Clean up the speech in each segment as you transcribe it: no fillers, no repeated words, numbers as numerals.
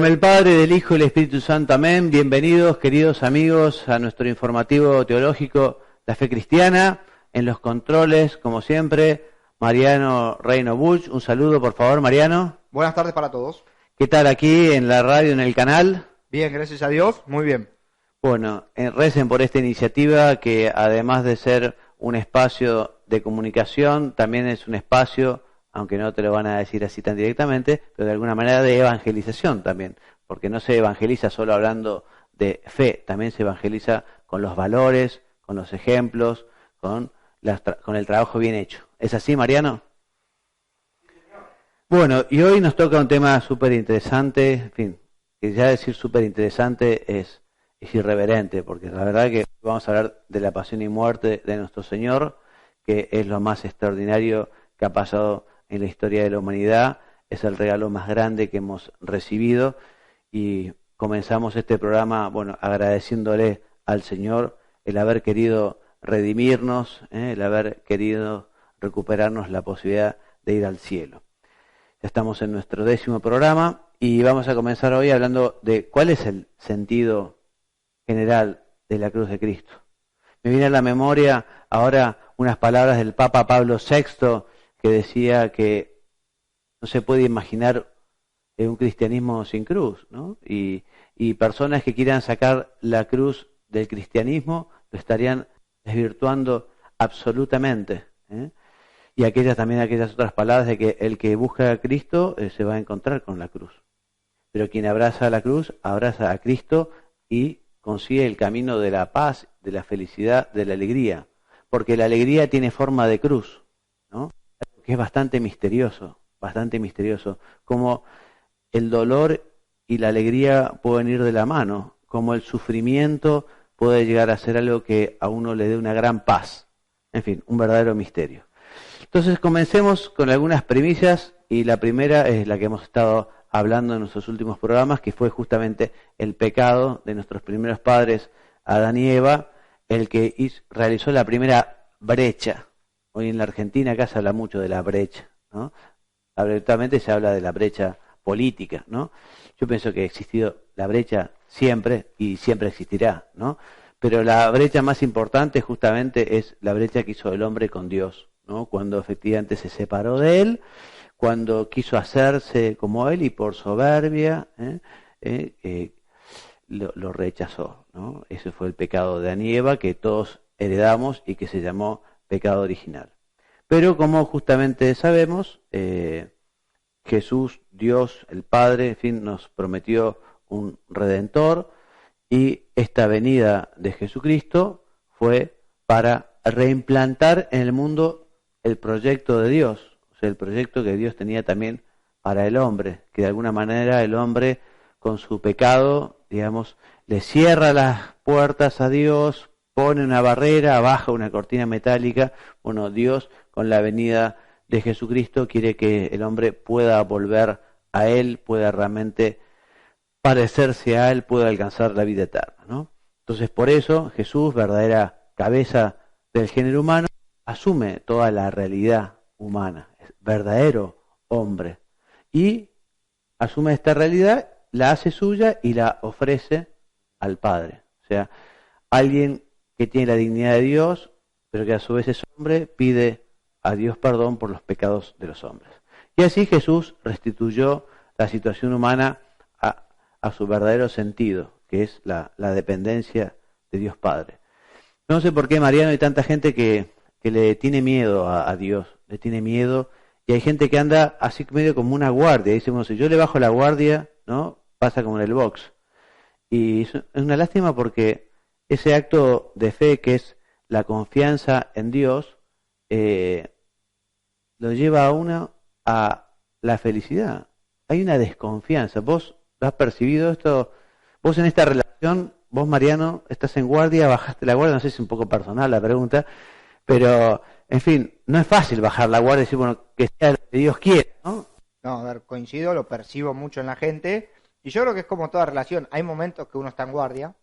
nombre del Padre, del Hijo y del Espíritu Santo. Amén. Bienvenidos, queridos amigos, a nuestro informativo teológico La Fe Cristiana. En los controles, como siempre, Mariano Reino Buch. Un saludo, por favor, Mariano. Buenas tardes para todos. ¿Qué tal aquí en la radio, en el canal? Bien, gracias a Dios, muy bien. Bueno, recen por esta iniciativa que, además de ser un espacio de comunicación, también es un espacio, aunque no te lo van a decir así tan directamente, pero de alguna manera de evangelización también, porque no se evangeliza solo hablando de fe, también se evangeliza con los valores, con los ejemplos, con el trabajo bien hecho. ¿Es así, Mariano? Bueno, y hoy nos toca un tema súper interesante, en fin, que ya decir súper interesante es irreverente, porque la verdad que vamos a hablar de la pasión y muerte de nuestro Señor, que es lo más extraordinario que ha pasado en la historia de la humanidad, es el regalo más grande que hemos recibido, y comenzamos este programa, bueno, agradeciéndole al Señor el haber querido redimirnos, el haber querido recuperarnos la posibilidad de ir al cielo. Ya estamos en nuestro 10º programa y vamos a comenzar hoy hablando de cuál es el sentido general de la cruz de Cristo. Me viene a la memoria ahora unas palabras del Papa Pablo VI que decía que no se puede imaginar un cristianismo sin cruz, ¿no? Y personas que quieran sacar la cruz del cristianismo lo estarían desvirtuando absolutamente, ¿eh? Y aquellas otras palabras de que el que busca a Cristo se va a encontrar con la cruz. Pero quien abraza la cruz, abraza a Cristo y consigue el camino de la paz, de la felicidad, de la alegría. Porque la alegría tiene forma de cruz, ¿no? Que es bastante misterioso, como el dolor y la alegría pueden ir de la mano, como el sufrimiento puede llegar a ser algo que a uno le dé una gran paz. En fin, un verdadero misterio. Entonces comencemos con algunas premisas, y la primera es la que hemos estado hablando en nuestros últimos programas, que fue justamente el pecado de nuestros primeros padres, Adán y Eva, el que realizó la primera brecha. Hoy en la Argentina acá se habla mucho de la brecha, ¿no? Abiertamente se habla de la brecha política, ¿no? Yo pienso que ha existido la brecha siempre y siempre existirá, ¿no? Pero la brecha más importante justamente es la brecha que hizo el hombre con Dios, ¿no? Cuando efectivamente se separó de él, cuando quiso hacerse como él y por soberbia lo rechazó, ¿no? Ese fue el pecado de Adán y Eva que todos heredamos y que se llamó pecado original. Pero como justamente sabemos, Jesús, Dios, el Padre, en fin, nos prometió un Redentor, y esta venida de Jesucristo fue para reimplantar en el mundo el proyecto de Dios, o sea, el proyecto que Dios tenía también para el hombre, que de alguna manera el hombre con su pecado, digamos, le cierra las puertas a Dios, pone una barrera, baja una cortina metálica. Bueno, Dios con la venida de Jesucristo quiere que el hombre pueda volver a Él, pueda realmente parecerse a Él, pueda alcanzar la vida eterna, ¿no? Entonces, por eso Jesús, verdadera cabeza del género humano, asume toda la realidad humana, es verdadero hombre, y asume esta realidad, la hace suya y la ofrece al Padre. O sea, alguien que tiene la dignidad de Dios, pero que a su vez es hombre, pide a Dios perdón por los pecados de los hombres. Y así Jesús restituyó la situación humana a su verdadero sentido, que es la dependencia de Dios Padre. No sé por qué, Mariano, hay tanta gente que le tiene miedo a Dios, le tiene miedo, y hay gente que anda así medio como una guardia. Dice, bueno, si yo le bajo la guardia, ¿no? Pasa como en el box. Y es una lástima porque ese acto de fe, que es la confianza en Dios, lo lleva a uno a la felicidad. Hay una desconfianza. ¿Vos has percibido esto? Vos en esta relación, vos, Mariano, estás en guardia, bajaste la guardia, no sé si es un poco personal la pregunta, pero, en fin, no es fácil bajar la guardia y decir, bueno, que sea lo que Dios quiere, ¿no? No, a ver, coincido, lo percibo mucho en la gente, y yo creo que es como toda relación, hay momentos que uno está en guardia,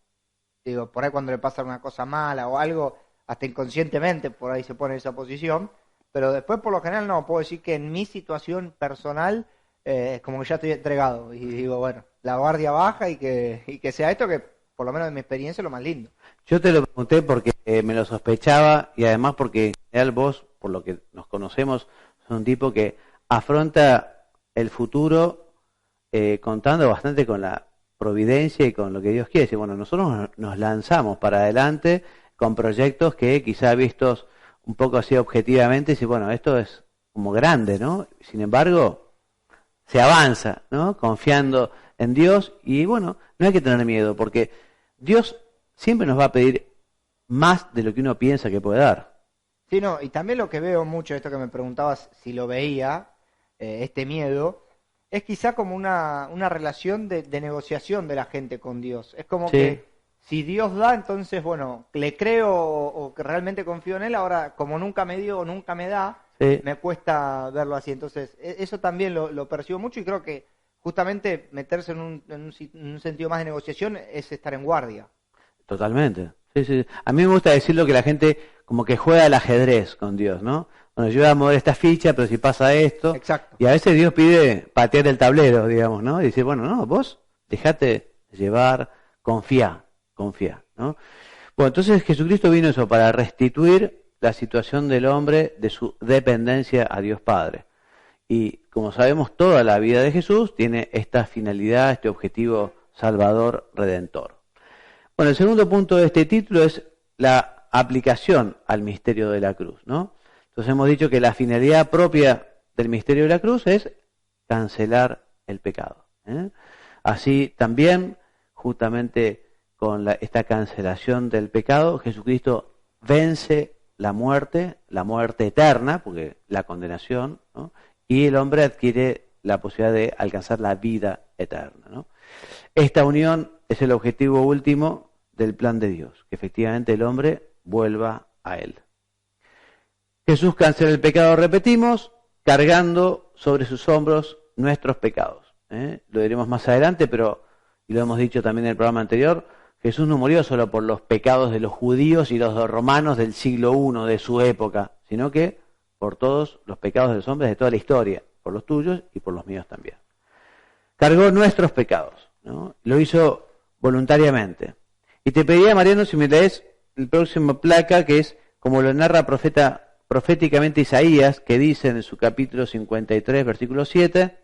digo, por ahí cuando le pasa una cosa mala o algo, hasta inconscientemente por ahí se pone en esa posición, pero después por lo general no, puedo decir que en mi situación personal como que ya estoy entregado. Y digo, bueno, la guardia baja y que sea esto, que por lo menos en mi experiencia es lo más lindo. Yo te lo pregunté porque me lo sospechaba y además porque en general vos, por lo que nos conocemos, sos un tipo que afronta el futuro contando bastante con la providencia y con lo que Dios quiere. Y bueno, nosotros nos lanzamos para adelante con proyectos que quizá vistos un poco así objetivamente, y bueno, esto es como grande, ¿no? Sin embargo, se avanza, ¿no? Confiando en Dios y bueno, no hay que tener miedo porque Dios siempre nos va a pedir más de lo que uno piensa que puede dar. Sí, no, y también lo que veo mucho, esto que me preguntabas si lo veía, este miedo, es quizá como una relación de negociación de la gente con Dios. Es como Sí, que si Dios da, entonces, bueno, le creo o que realmente confío en Él, ahora como nunca me dio o nunca me da, sí, me cuesta verlo así. Entonces, eso también lo percibo mucho y creo que justamente meterse en un sentido más de negociación es estar en guardia. totalmente. Sí, sí. A mí me gusta decirlo que la gente como que juega al ajedrez con Dios, ¿no? Bueno, yo voy a mover esta ficha, pero si pasa esto, Exacto. y a veces Dios pide patear el tablero, digamos, ¿no? Y dice, bueno, no, vos dejate llevar, confía, ¿no? Bueno, entonces Jesucristo vino eso para restituir la situación del hombre de su dependencia a Dios Padre. Y como sabemos, toda la vida de Jesús tiene esta finalidad, este objetivo salvador, redentor. Bueno, el segundo punto de este título es la aplicación al misterio de la cruz, ¿no? Entonces hemos dicho que la finalidad propia del misterio de la cruz es cancelar el pecado, ¿eh? Así también, justamente con esta cancelación del pecado, Jesucristo vence la muerte eterna, porque la condenación, ¿no? Y el hombre adquiere la posibilidad de alcanzar la vida eterna, ¿no? Esta unión es el objetivo último del plan de Dios, que efectivamente el hombre vuelva a Él. Jesús cancela el pecado, repetimos, cargando sobre sus hombros nuestros pecados. Lo diremos más adelante, pero, y lo hemos dicho también en el programa anterior, Jesús no murió solo por los pecados de los judíos y los romanos del siglo I de su época, sino que por todos los pecados de los hombres de toda la historia, por los tuyos y por los míos también. Cargó nuestros pecados, ¿no? Lo hizo voluntariamente. Y te pediría, Mariano, si me lees el próximo placa, que es como lo narra proféticamente Isaías, que dice en su capítulo 53, versículo 7,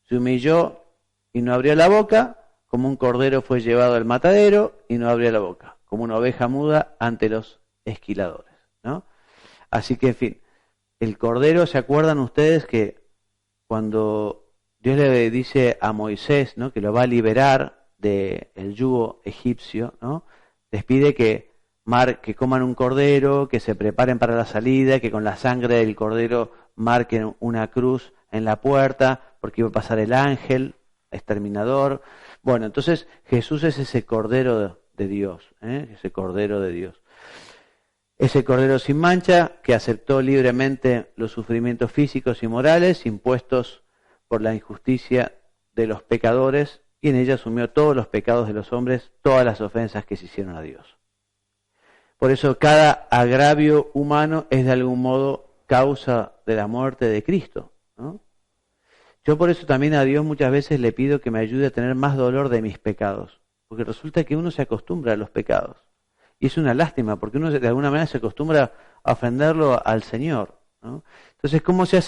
se humilló y no abrió la boca, como un cordero fue llevado al matadero y no abrió la boca, como una oveja muda ante los esquiladores, ¿no? Así que, en fin, el cordero, ¿se acuerdan ustedes que cuando Dios le dice a Moisés, ¿no?, que lo va a liberar del yugo egipcio, ¿no?, les pide que coman un cordero, que se preparen para la salida, que con la sangre del cordero marquen una cruz en la puerta, porque iba a pasar el ángel exterminador. Bueno, entonces Jesús es ese cordero de Dios, ese cordero de Dios. Ese cordero sin mancha que aceptó libremente los sufrimientos físicos y morales impuestos por la injusticia de los pecadores, y en ella asumió todos los pecados de los hombres, todas las ofensas que se hicieron a Dios. Por eso cada agravio humano es de algún modo causa de la muerte de Cristo, ¿no? Yo por eso también a Dios muchas veces le pido que me ayude a tener más dolor de mis pecados, porque resulta que uno se acostumbra a los pecados. Y es una lástima, porque uno de alguna manera se acostumbra a ofenderlo al Señor, ¿no? Entonces, ¿cómo se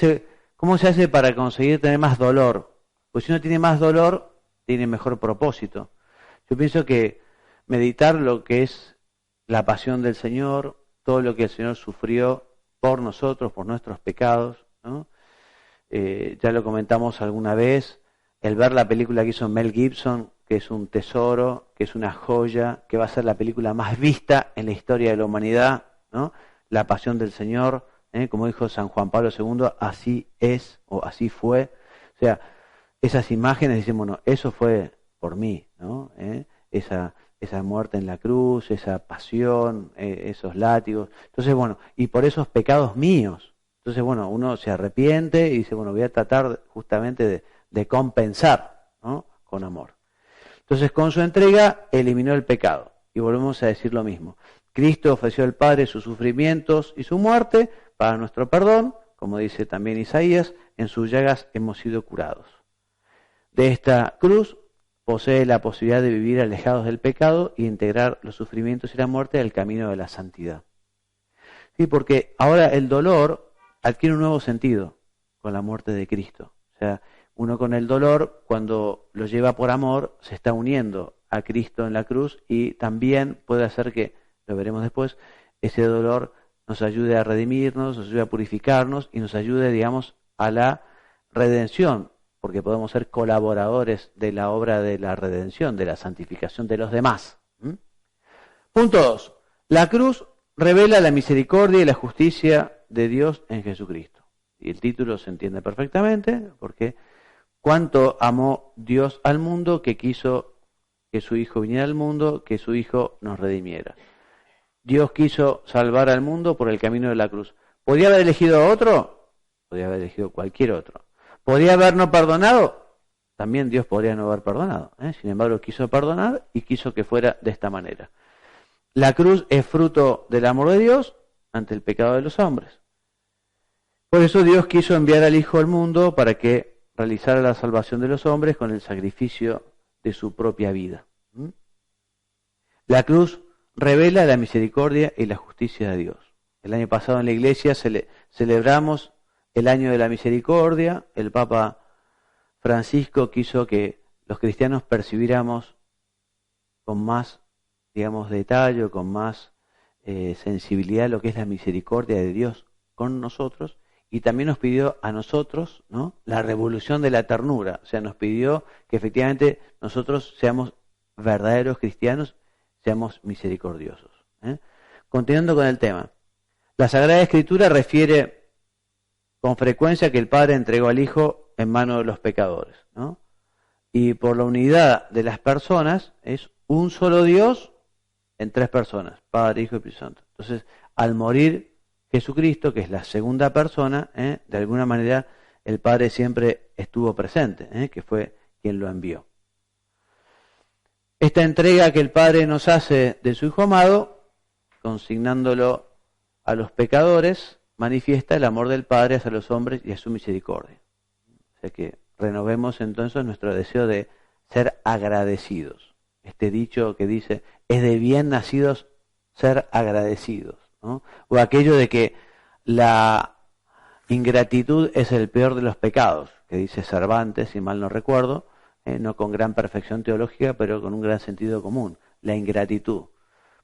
hace para conseguir tener más dolor? Pues si uno tiene más dolor, tiene mejor propósito. Yo pienso que meditar lo que es la pasión del Señor, todo lo que el Señor sufrió por nosotros, por nuestros pecados, ¿no? Ya lo comentamos alguna vez, el ver la película que hizo Mel Gibson, que es un tesoro, que es una joya, que va a ser la película más vista en la historia de la humanidad, ¿no? La pasión del Señor, como dijo San Juan Pablo II, así es o así fue. O sea, esas imágenes dicen, bueno, eso fue por mí, ¿no? Esa muerte en la cruz, esa pasión, esos látigos. Entonces, bueno, y por esos pecados míos. Entonces, bueno, uno se arrepiente y dice, bueno, voy a tratar justamente de compensar, ¿no?, con amor. Entonces, con su entrega, eliminó el pecado. Y volvemos a decir lo mismo. Cristo ofreció al Padre sus sufrimientos y su muerte para nuestro perdón, como dice también Isaías, en sus llagas hemos sido curados. De esta cruz posee la posibilidad de vivir alejados del pecado y integrar los sufrimientos y la muerte al camino de la santidad. Sí, porque ahora el dolor adquiere un nuevo sentido con la muerte de Cristo. O sea, uno con el dolor, cuando lo lleva por amor, se está uniendo a Cristo en la cruz y también puede hacer que, lo veremos después, ese dolor nos ayude a redimirnos, nos ayude a purificarnos y nos ayude, digamos, a la redención, porque podemos ser colaboradores de la obra de la redención, de la santificación de los demás. Punto 2. La cruz revela la misericordia y la justicia de Dios en Jesucristo. Y el título se entiende perfectamente, porque cuánto amó Dios al mundo que quiso que su Hijo viniera al mundo, que su Hijo nos redimiera. Dios quiso salvar al mundo por el camino de la cruz. ¿Podría haber elegido a otro? Podría haber elegido cualquier otro. ¿Podría haber no perdonado? También Dios podría no haber perdonado. Sin embargo, quiso perdonar y quiso que fuera de esta manera. La cruz es fruto del amor de Dios ante el pecado de los hombres. Por eso Dios quiso enviar al Hijo al mundo para que realizara la salvación de los hombres con el sacrificio de su propia vida. La cruz revela la misericordia y la justicia de Dios. El año pasado en la iglesia celebramos el año de la misericordia. El Papa Francisco quiso que los cristianos percibiéramos con más, digamos, detalle, con más sensibilidad lo que es la misericordia de Dios con nosotros, y también nos pidió a nosotros, ¿no?, la revolución de la ternura. O sea, nos pidió que efectivamente nosotros seamos verdaderos cristianos, seamos misericordiosos. Continuando con el tema, la Sagrada Escritura refiere con frecuencia que el Padre entregó al Hijo en manos de los pecadores, ¿no? Y por la unidad de las personas es un solo Dios en tres personas, Padre, Hijo y Espíritu Santo. Entonces, al morir Jesucristo, que es la segunda persona, de alguna manera el Padre siempre estuvo presente, que fue quien lo envió. Esta entrega que el Padre nos hace de su Hijo amado, consignándolo a los pecadores, manifiesta el amor del Padre hacia los hombres y a su misericordia. O sea que renovemos entonces nuestro deseo de ser agradecidos. Este dicho que dice, es de bien nacidos ser agradecidos, ¿no? O aquello de que la ingratitud es el peor de los pecados, que dice Cervantes, si mal no recuerdo, no con gran perfección teológica, pero con un gran sentido común, la ingratitud.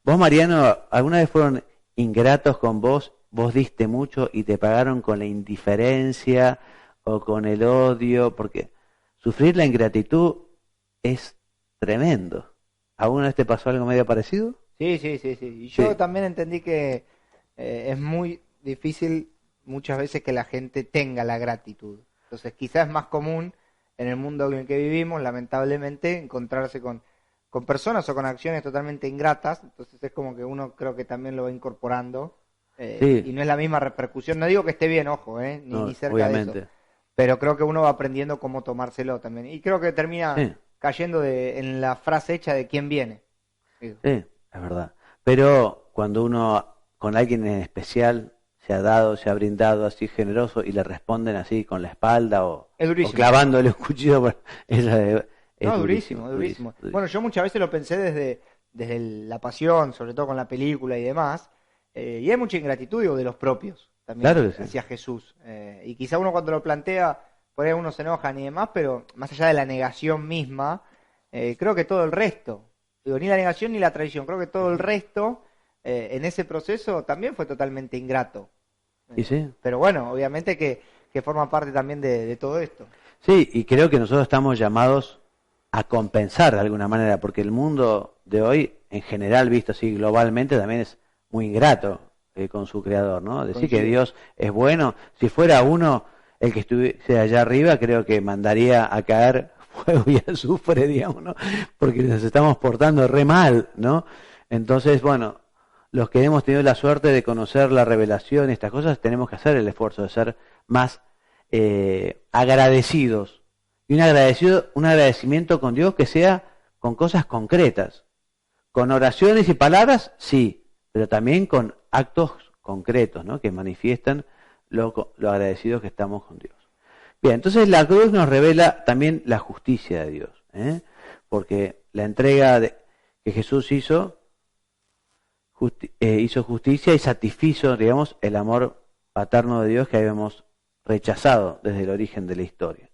¿Vos, Mariano, alguna vez fueron ingratos con vos? ¿Vos diste mucho y te pagaron con la indiferencia o con el odio? Porque sufrir la ingratitud es tremendo. ¿Alguna vez te pasó algo medio parecido? Sí. Y yo también entendí que es muy difícil muchas veces que la gente tenga la gratitud. Entonces quizás es más común en el mundo en el que vivimos, lamentablemente, encontrarse con personas o con acciones totalmente ingratas. Entonces es como que uno creo que también lo va incorporando y no es la misma repercusión. No digo que esté bien, ojo, ni cerca obviamente de eso. Pero creo que uno va aprendiendo cómo tomárselo también. Y creo que termina cayendo en la frase hecha de quién viene. Sí, es verdad. Pero cuando uno con alguien en especial se ha dado, se ha brindado así generoso y le responden así con la espalda o clavándole un cuchillo, es durísimo. Bueno, yo muchas veces lo pensé desde la pasión, sobre todo con la película y demás, y hay mucha ingratitud, digo, de los propios también hacia Jesús. Y quizá uno cuando lo plantea, por ahí uno se enoja ni demás, pero más allá de la negación misma, creo que todo el resto, digo, ni la negación ni la traición, creo que todo el resto en ese proceso también fue totalmente ingrato. Pero bueno, obviamente que forma parte también de todo esto. Sí, y creo que nosotros estamos llamados a compensar de alguna manera, porque el mundo de hoy, en general, visto así globalmente, también es muy ingrato con su creador, ¿no? Decir que Dios es bueno, si fuera uno el que estuviese allá arriba, creo que mandaría a caer fuego y azufre, digamos, ¿no? Porque nos estamos portando re mal, ¿no? Entonces, bueno, los que hemos tenido la suerte de conocer la revelación y estas cosas, tenemos que hacer el esfuerzo de ser más agradecidos. Y un agradecimiento con Dios que sea con cosas concretas. Con oraciones y palabras, sí, pero también con actos concretos, ¿no?, que manifiestan lo agradecidos que estamos con Dios. Bien, entonces la cruz nos revela también la justicia de Dios, porque la entrega que Jesús hizo justicia y satisfizo, digamos, el amor paterno de Dios que habíamos rechazado desde el origen de la historia.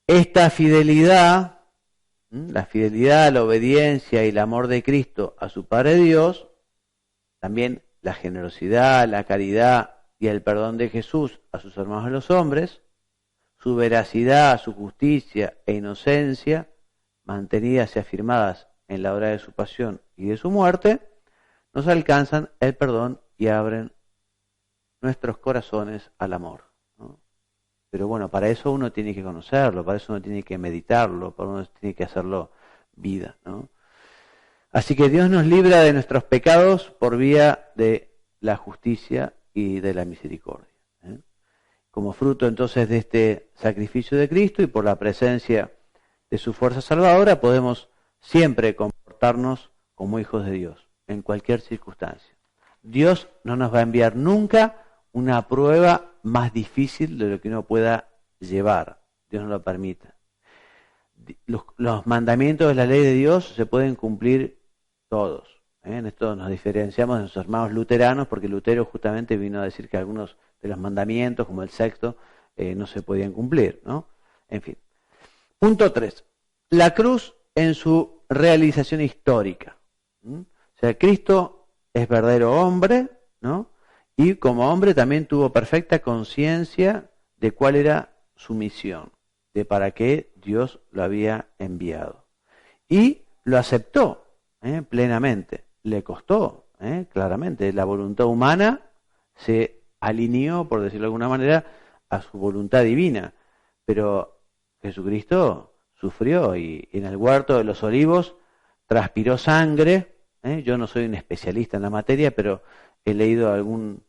Esta fidelidad, la fidelidad, la obediencia y el amor de Cristo a su Padre Dios, también la generosidad, la caridad y el perdón de Jesús a sus hermanos los hombres, su veracidad, su justicia e inocencia, mantenidas y afirmadas en la hora de su pasión y de su muerte, nos alcanzan el perdón y abren nuestros corazones al amor, ¿no? Pero bueno, para eso uno tiene que conocerlo, para eso uno tiene que meditarlo, para uno tiene que hacerlo vida, ¿no? Así que Dios nos libra de nuestros pecados por vía de la justicia y de la misericordia. Como fruto entonces de este sacrificio de Cristo y por la presencia de su fuerza salvadora, podemos siempre comportarnos como hijos de Dios, en cualquier circunstancia. Dios no nos va a enviar nunca una prueba más difícil de lo que uno pueda llevar. Dios no lo permita. Los mandamientos de la ley de Dios se pueden cumplir todos. En esto nos diferenciamos de nuestros hermanos luteranos, porque Lutero justamente vino a decir que algunos de los mandamientos, como el sexto, no se podían cumplir, ¿no? En fin. Punto 3. La cruz en su realización histórica. O sea, Cristo es verdadero hombre, ¿no? Y como hombre también tuvo perfecta conciencia de cuál era su misión, de para qué Dios lo había enviado. Y lo aceptó plenamente. Le costó, claramente. La voluntad humana se alineó, por decirlo de alguna manera, a su voluntad divina. Pero Jesucristo sufrió y en el huerto de los olivos transpiró sangre. Yo no soy un especialista en la materia, pero he leído algún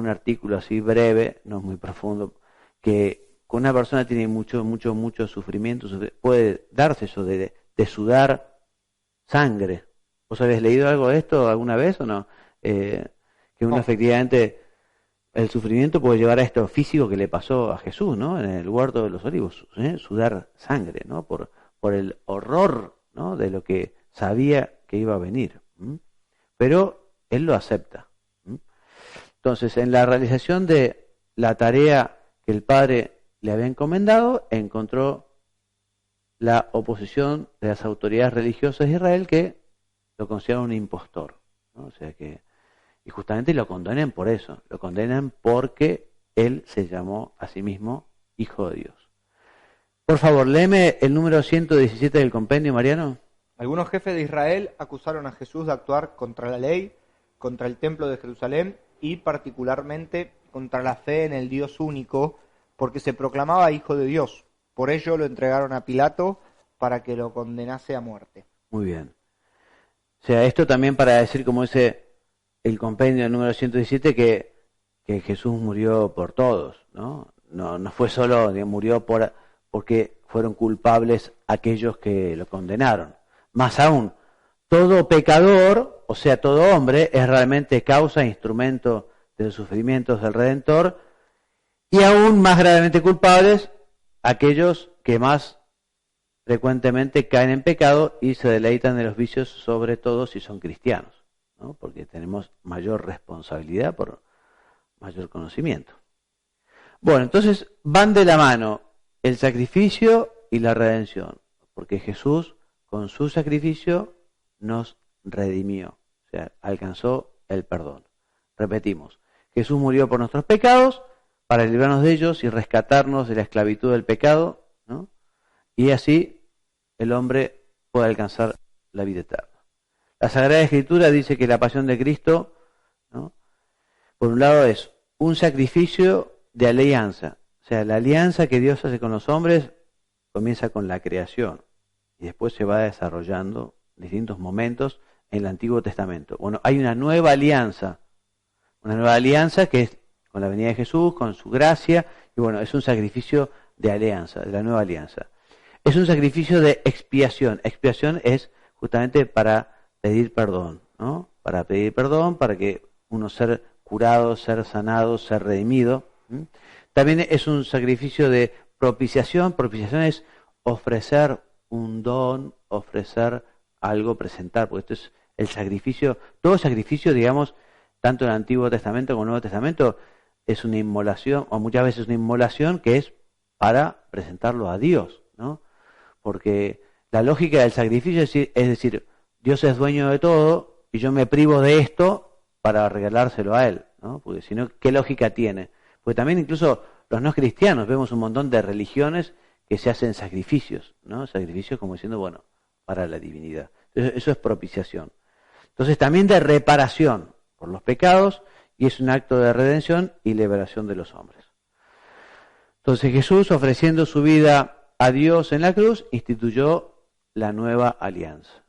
artículo así breve, no muy profundo, que con una persona tiene mucho sufrimiento, puede darse eso de sudar sangre. ¿Vos habéis leído algo de esto alguna vez o no? Que uno efectivamente, el sufrimiento puede llevar a esto físico que le pasó a Jesús, ¿no? En el huerto de los olivos, sudar sangre, ¿no? Por el horror, ¿no? De lo que sabía que iba a venir. Pero él lo acepta. Entonces, en la realización de la tarea que el Padre le había encomendado, encontró la oposición de las autoridades religiosas de Israel que lo consideran un impostor, ¿no? O sea que, y justamente lo condenan por eso, lo condenan porque él se llamó a sí mismo Hijo de Dios. Por favor, léeme el número 117 del compendio, Mariano. Algunos jefes de Israel acusaron a Jesús de actuar contra la ley, contra el templo de Jerusalén y particularmente contra la fe en el Dios único, porque se proclamaba Hijo de Dios. Por ello lo entregaron a Pilato para que lo condenase a muerte. Muy bien. O sea, esto también para decir, como dice el compendio número 117, que Jesús murió por todos, ¿no? No fue solo, murió porque fueron culpables aquellos que lo condenaron. Más aún, todo pecador, o sea, todo hombre, es realmente causa e instrumento de los sufrimientos del Redentor, y aún más gravemente culpables aquellos que más frecuentemente caen en pecado y se deleitan de los vicios, sobre todo si son cristianos, ¿no? Porque tenemos mayor responsabilidad por mayor conocimiento. Bueno, entonces van de la mano el sacrificio y la redención, porque Jesús con su sacrificio nos redimió, o sea, alcanzó el perdón. Repetimos, Jesús murió por nuestros pecados para librarnos de ellos y rescatarnos de la esclavitud del pecado, ¿no? Y así el hombre puede alcanzar la vida eterna. La Sagrada Escritura dice que la pasión de Cristo, ¿no? Por un lado es un sacrificio de alianza, o sea, la alianza que Dios hace con los hombres comienza con la creación y después se va desarrollando en distintos momentos en el Antiguo Testamento. Bueno, hay una nueva alianza que es con la venida de Jesús, con su gracia, y bueno, es un sacrificio de alianza, de la nueva alianza. Es un sacrificio de expiación. Expiación es justamente para pedir perdón, ¿no? Para pedir perdón, para que uno ser curado, ser sanado, ser redimido. también es un sacrificio de propiciación. Propiciación es ofrecer un don, ofrecer algo, presentar, porque esto es el sacrificio. Todo sacrificio, digamos, tanto en el Antiguo Testamento como en el Nuevo Testamento, es una inmolación, o muchas veces una inmolación que es para presentarlo a Dios, ¿no? Porque la lógica del sacrificio es decir, Dios es dueño de todo y yo me privo de esto para regalárselo a Él, ¿no? Porque si no, ¿qué lógica tiene? Porque también incluso los no cristianos vemos un montón de religiones que se hacen sacrificios, ¿no? Sacrificios como diciendo, bueno, para la divinidad. Eso es propiciación. Entonces también de reparación por los pecados, y es un acto de redención y liberación de los hombres. Entonces Jesús, ofreciendo su vida a Dios en la cruz, instituyó la nueva alianza.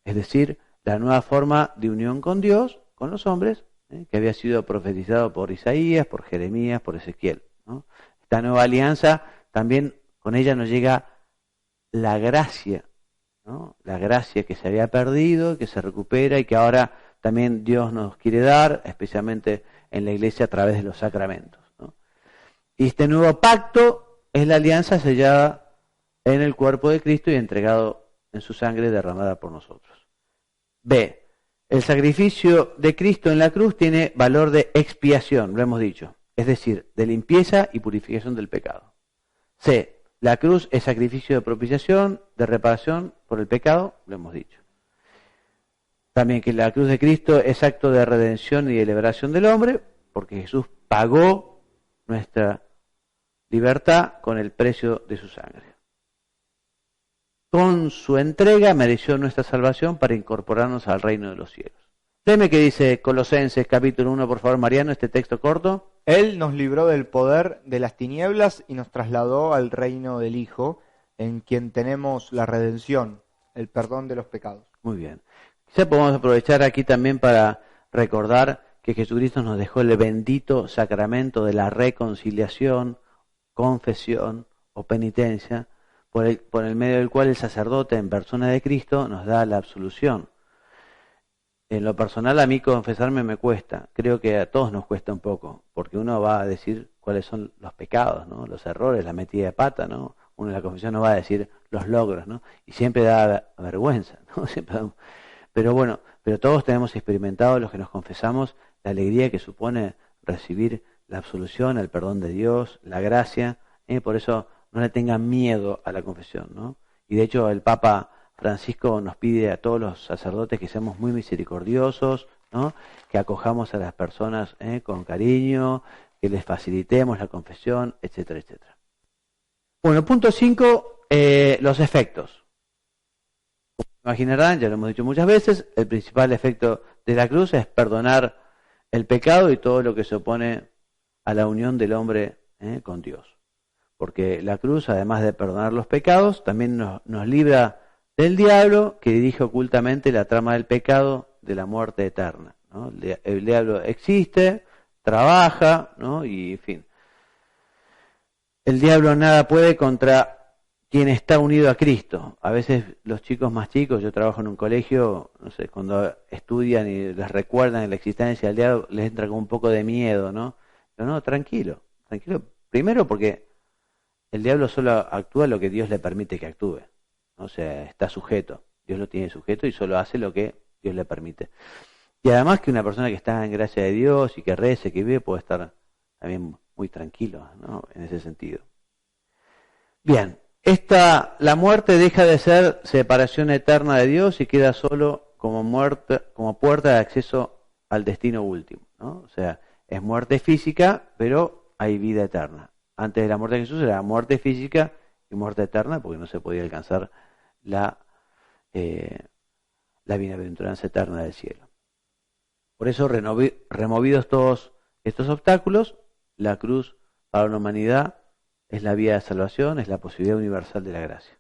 Es decir, la nueva forma de unión con Dios, con los hombres, que había sido profetizado por Isaías, por Jeremías, por Ezequiel, ¿no? Esta nueva alianza, también con ella nos llega la gracia, ¿no? La gracia que se había perdido, que se recupera y que ahora también Dios nos quiere dar, especialmente en la iglesia a través de los sacramentos, ¿no? Y este nuevo pacto es la alianza sellada en el cuerpo de Cristo y entregado en su sangre derramada por nosotros. B. El sacrificio de Cristo en la cruz tiene valor de expiación, lo hemos dicho, es decir, de limpieza y purificación del pecado. C. La cruz es sacrificio de propiciación, de reparación por el pecado, lo hemos dicho. También que la cruz de Cristo es acto de redención y de liberación del hombre, porque Jesús pagó nuestra libertad con el precio de su sangre. Con su entrega mereció nuestra salvación para incorporarnos al reino de los cielos. Léeme que dice Colosenses capítulo 1, por favor, Mariano, este texto corto. Él nos libró del poder de las tinieblas y nos trasladó al reino del Hijo, en quien tenemos la redención, el perdón de los pecados. Muy bien. Quizá podemos aprovechar aquí también para recordar que Jesucristo nos dejó el bendito sacramento de la reconciliación, confesión o penitencia, por el medio del cual el sacerdote en persona de Cristo nos da la absolución. En lo personal a mí confesarme me cuesta, creo que a todos nos cuesta un poco, porque uno va a decir cuáles son los pecados, ¿no? Los errores, la metida de pata, ¿no? Uno en la confesión no va a decir los logros, ¿no? Y siempre da vergüenza, ¿no? Pero bueno, pero todos tenemos experimentado, los que nos confesamos, la alegría que supone recibir la absolución, el perdón de Dios, la gracia, por eso no le tengan miedo a la confesión, ¿no? Y de hecho el Papa Francisco nos pide a todos los sacerdotes que seamos muy misericordiosos, ¿no? Que acojamos a las personas con cariño, que les facilitemos la confesión, etcétera, etcétera. Bueno, punto 5, los efectos. Como imaginarán, ya lo hemos dicho muchas veces, el principal efecto de la cruz es perdonar el pecado y todo lo que se opone a la unión del hombre con Dios. Porque la cruz, además de perdonar los pecados, también nos libra del diablo, que dirige ocultamente la trama del pecado de la muerte eterna, ¿no? El diablo existe, trabaja, ¿no? Y en fin. El diablo nada puede contra quien está unido a Cristo. A veces los chicos más chicos, yo trabajo en un colegio, no sé, cuando estudian y les recuerdan la existencia del diablo, les entra como un poco de miedo, ¿no? Pero no, tranquilo. Primero porque el diablo solo actúa lo que Dios le permite que actúe. O sea, está sujeto. Dios lo tiene sujeto y solo hace lo que Dios le permite. Y además que una persona que está en gracia de Dios y que rece, que vive, puede estar también muy tranquilo, ¿no? En ese sentido. Bien, la muerte deja de ser separación eterna de Dios y queda solo como puerta de acceso al destino último, ¿no? O sea, es muerte física, pero hay vida eterna. Antes de la muerte de Jesús era muerte física y muerte eterna, porque no se podía alcanzar la bienaventuranza eterna del cielo. Por eso, removidos todos estos obstáculos, la cruz para la humanidad es la vía de salvación, es la posibilidad universal de la gracia.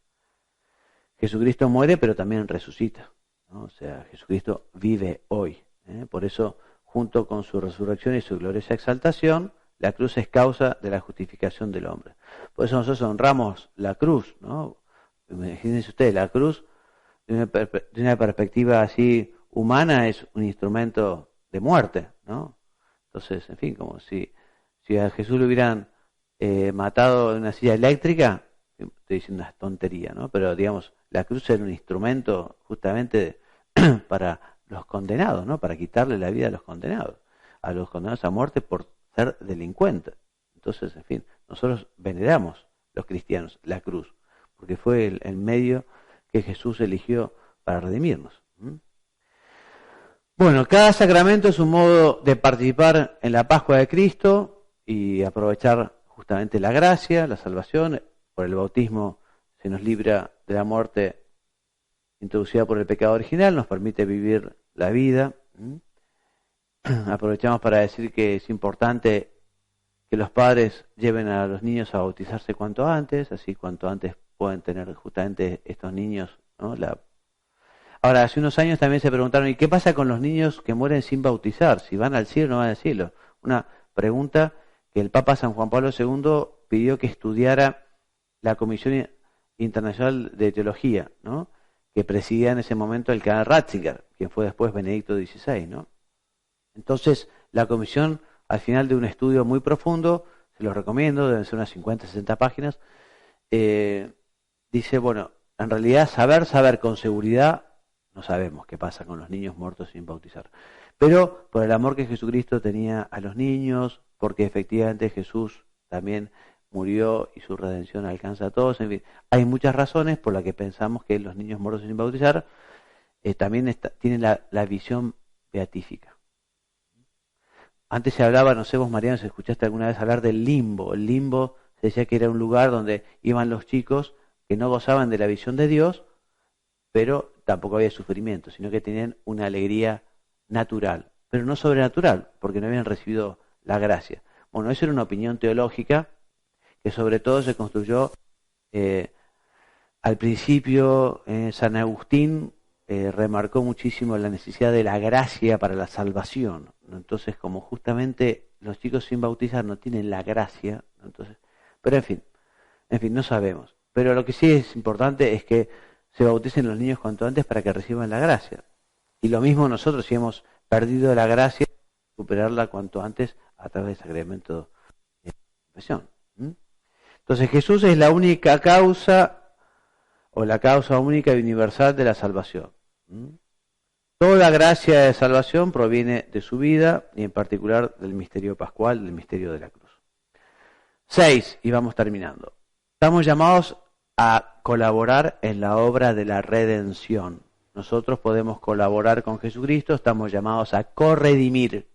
Jesucristo muere, pero también resucita, ¿no? O sea, Jesucristo vive hoy. Por eso, junto con su resurrección y su gloriosa exaltación, la cruz es causa de la justificación del hombre. Por eso nosotros honramos la cruz, ¿no? Imagínense ustedes, la cruz, de una perspectiva así humana, es un instrumento de muerte, ¿no? Entonces, en fin, como si a Jesús le hubieran matado en una silla eléctrica, estoy diciendo una tontería, ¿no? Pero digamos, la cruz era un instrumento justamente para los condenados, ¿no? Para quitarle la vida a los condenados a muerte por ser delincuentes. Entonces, en fin, nosotros veneramos los cristianos la cruz, porque fue el medio que Jesús eligió para redimirnos. Bueno, cada sacramento es un modo de participar en la Pascua de Cristo y aprovechar justamente la gracia, la salvación. Por el bautismo se nos libra de la muerte introducida por el pecado original, nos permite vivir la vida. Aprovechamos para decir que es importante que los padres lleven a los niños a bautizarse cuanto antes, así cuanto antes pueden tener justamente estos niños, ¿no? Ahora, hace unos años también se preguntaron, ¿y qué pasa con los niños que mueren sin bautizar? ¿Si van al cielo o no van al cielo? Una pregunta que el Papa San Juan Pablo II pidió que estudiara la Comisión Internacional de Teología, ¿no? Que presidía en ese momento el cardenal Ratzinger, quien fue después Benedicto XVI, ¿no? Entonces, la comisión, al final de un estudio muy profundo, se los recomiendo, deben ser unas 50, 60 páginas, dice, bueno, en realidad saber con seguridad, no sabemos qué pasa con los niños muertos sin bautizar. Pero por el amor que Jesucristo tenía a los niños, porque efectivamente Jesús también murió y su redención alcanza a todos, en fin, hay muchas razones por las que pensamos que los niños muertos sin bautizar también tienen la visión beatífica. Antes se hablaba, no sé vos Mariano, si escuchaste alguna vez hablar del limbo. El limbo se decía que era un lugar donde iban los chicos que no gozaban de la visión de Dios, pero tampoco había sufrimiento, sino que tenían una alegría natural, pero no sobrenatural, porque no habían recibido la gracia. Bueno, eso era una opinión teológica que sobre todo se construyó al principio. San Agustín remarcó muchísimo la necesidad de la gracia para la salvación. Entonces, como justamente los chicos sin bautizar no tienen la gracia, entonces, pero en fin, no sabemos. Pero lo que sí es importante es que se bauticen los niños cuanto antes para que reciban la gracia. Y lo mismo nosotros, si hemos perdido la gracia, recuperarla cuanto antes a través del sacramento de confesión. Entonces Jesús es la única causa, o la causa única y universal de la salvación. Toda gracia de salvación proviene de su vida y en particular del misterio pascual, del misterio de la cruz. 6, y vamos terminando. Estamos llamados a colaborar en la obra de la redención. Nosotros podemos colaborar con Jesucristo, estamos llamados a corredimir.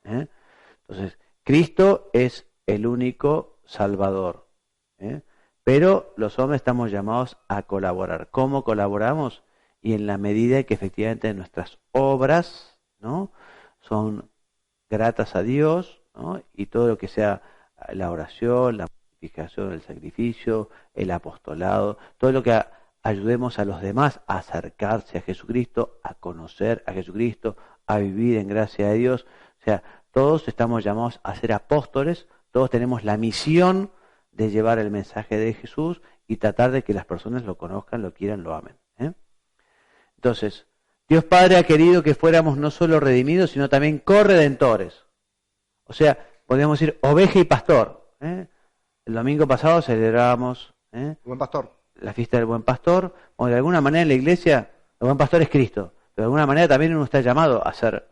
Entonces, Cristo es el único Salvador. Pero los hombres estamos llamados a colaborar. ¿Cómo colaboramos? Y en la medida que efectivamente nuestras obras, ¿no?, son gratas a Dios, ¿no?, y todo lo que sea la oración, la mortificación, el sacrificio, el apostolado, todo lo que ayudemos a los demás a acercarse a Jesucristo, a conocer a Jesucristo, a vivir en gracia de Dios. O sea, todos estamos llamados a ser apóstoles, todos tenemos la misión de llevar el mensaje de Jesús y tratar de que las personas lo conozcan, lo quieran, lo amen. Entonces, Dios Padre ha querido que fuéramos no solo redimidos, sino también corredentores. O sea, podríamos decir oveja y pastor. El domingo pasado celebrábamos Buen Pastor, la fiesta del Buen Pastor. O de alguna manera en la iglesia, el Buen Pastor es Cristo. Pero de alguna manera también uno está llamado a ser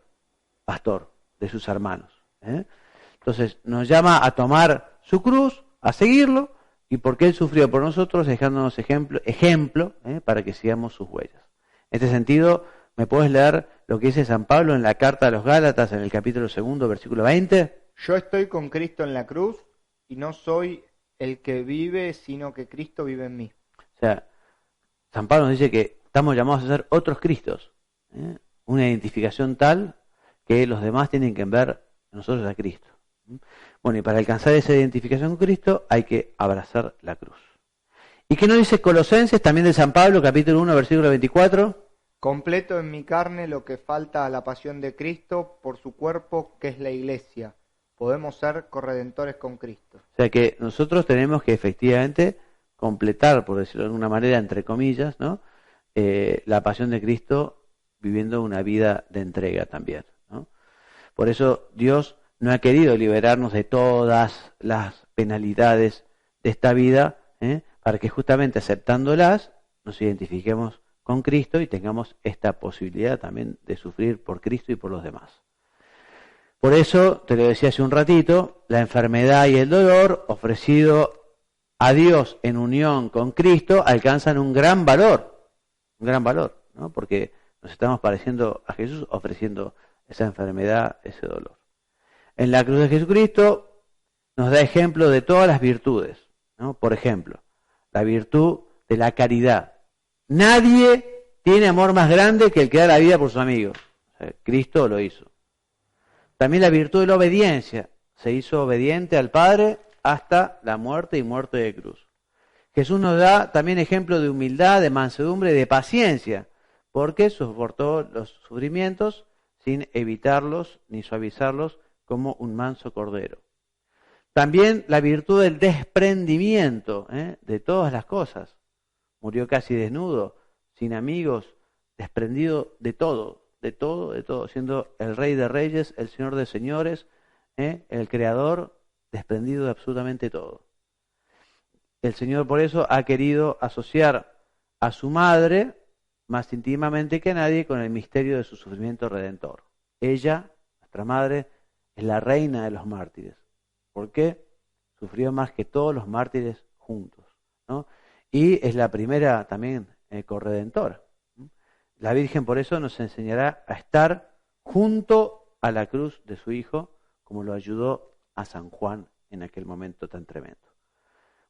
pastor de sus hermanos. Entonces, nos llama a tomar su cruz, a seguirlo, y porque Él sufrió por nosotros, dejándonos ejemplo para que sigamos sus huellas. En este sentido, ¿me puedes leer lo que dice San Pablo en la carta a los Gálatas, en el capítulo 2, versículo 20? Yo estoy con Cristo en la cruz y no soy el que vive, sino que Cristo vive en mí. O sea, San Pablo nos dice que estamos llamados a ser otros Cristos. Una identificación tal que los demás tienen que ver en nosotros a Cristo. Bueno, y para alcanzar esa identificación con Cristo hay que abrazar la cruz. ¿Y qué nos dice Colosenses, también de San Pablo, capítulo 1, versículo 24? Completo en mi carne lo que falta a la pasión de Cristo por su cuerpo, que es la iglesia. Podemos ser corredentores con Cristo. O sea que nosotros tenemos que efectivamente completar, por decirlo de alguna manera, entre comillas, ¿no?, la pasión de Cristo viviendo una vida de entrega también, ¿no? Por eso Dios no ha querido liberarnos de todas las penalidades de esta vida, para que justamente aceptándolas nos identifiquemos con Cristo y tengamos esta posibilidad también de sufrir por Cristo y por los demás. Por eso, te lo decía hace un ratito, la enfermedad y el dolor ofrecido a Dios en unión con Cristo alcanzan un gran valor, ¿no? Porque nos estamos pareciendo a Jesús ofreciendo esa enfermedad, ese dolor. En la cruz de Jesucristo nos da ejemplo de todas las virtudes, ¿no? Por ejemplo, la virtud de la caridad. Nadie tiene amor más grande que el que da la vida por sus amigos. O sea, Cristo lo hizo. También la virtud de la obediencia. Se hizo obediente al Padre hasta la muerte y muerte de cruz. Jesús nos da también ejemplo de humildad, de mansedumbre y de paciencia, porque soportó los sufrimientos sin evitarlos ni suavizarlos como un manso cordero. También la virtud del desprendimiento de todas las cosas. Murió casi desnudo, sin amigos, desprendido de todo, siendo el Rey de Reyes, el Señor de Señores, el Creador, desprendido de absolutamente todo. El Señor por eso ha querido asociar a su madre más íntimamente que nadie con el misterio de su sufrimiento redentor. Ella, nuestra madre, es la reina de los mártires. ¿Por qué? Sufrió más que todos los mártires juntos, ¿no? Y es la primera también corredentora. La Virgen por eso nos enseñará a estar junto a la cruz de su Hijo, como lo ayudó a San Juan en aquel momento tan tremendo.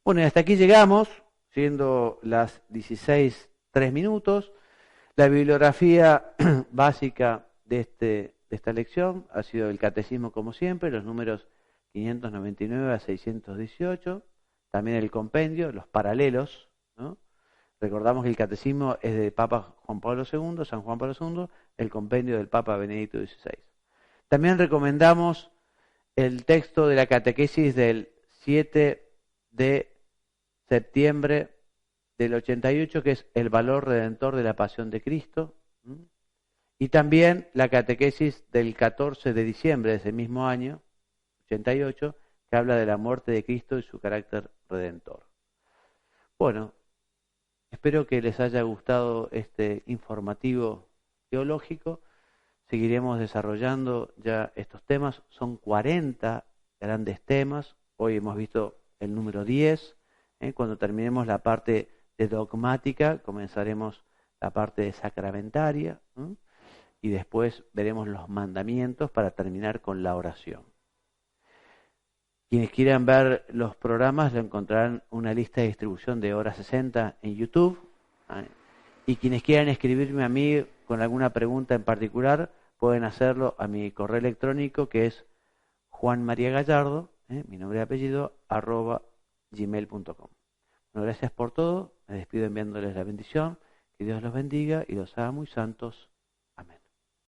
Bueno, y hasta aquí llegamos, siendo las 16:03. La bibliografía básica de esta lección ha sido el Catecismo, como siempre, los números 599 a 618, también el compendio, los paralelos, ¿no? Recordamos que el Catecismo es de Papa Juan Pablo II, San Juan Pablo II, el compendio del Papa Benedicto XVI. También recomendamos el texto de la catequesis del 7 de septiembre del 88, que es el valor redentor de la pasión de Cristo, y también la catequesis del 14 de diciembre de ese mismo año, 88, que habla de la muerte de Cristo y su carácter redentor. Bueno, espero que les haya gustado este informativo teológico. Seguiremos desarrollando ya estos temas. Son 40 grandes temas. Hoy hemos visto el número 10. Cuando terminemos la parte de dogmática, comenzaremos la parte de sacramentaria, y después veremos los mandamientos para terminar con la oración. Quienes quieran ver los programas lo encontrarán una lista de distribución de Hora 60 en YouTube. Y quienes quieran escribirme a mí con alguna pregunta en particular, pueden hacerlo a mi correo electrónico, que es juanmariagallardo, mi nombre y apellido, @gmail.com. Bueno, gracias por todo. Me despido enviándoles la bendición. Que Dios los bendiga y los haga muy santos.